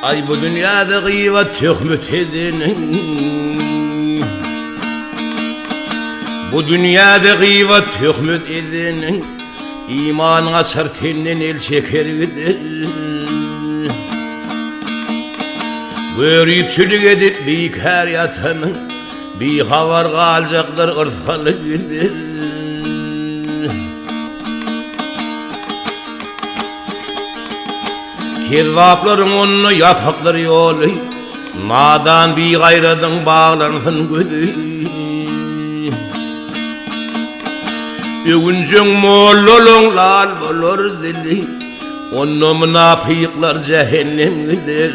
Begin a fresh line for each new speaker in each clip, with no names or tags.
Ay bu dünyada gıybat töhmüt edinin, bu dünyada gıybat töhmüt edinin, imanın açar tenden el çeker gider. Görüpçülük edip bikar yatanın, bir havar kalacaklar ırsalı gider. Kezzapların onu yapakları yolu, nadan bir gayradın bağlansın gözü. Övüncün mollolun lal bolur dili, onu münafıklar cehennem gider.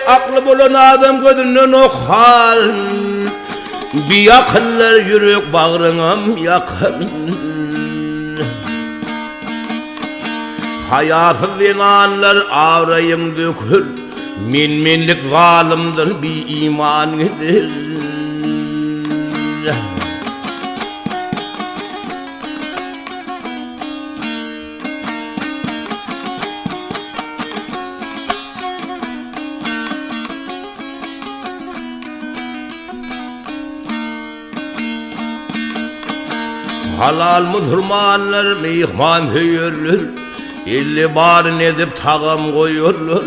Aklı bulan adam gözünden okal, bir yakınlar yürek bağrınam yakın. Hayasız inanlar avrayım dökür, minlik zalimdir bir iman gider. Halal Müslümanlar mihman höyürler, illi barın edip tağım koyurlar.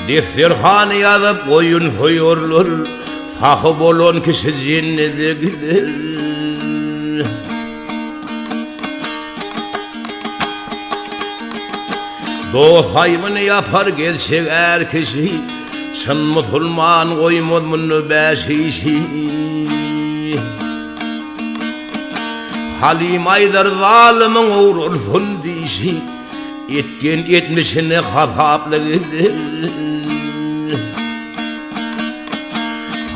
Destirhanı yazıp oyun soyurlar, sahip olan kişi cennete gider. Dost haymını yapar gerçek er kişi, çın Müslüman koymaz bunu beş işi. Halim Aydar zalimin uğrulsun dişi, etken etmişini hasaplı gider.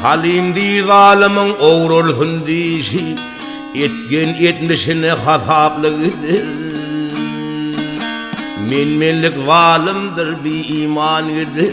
Halim di zalimin uğrulsun dişi, etken etmişini hasaplı gider. Minlik zalimdir bir iman gider.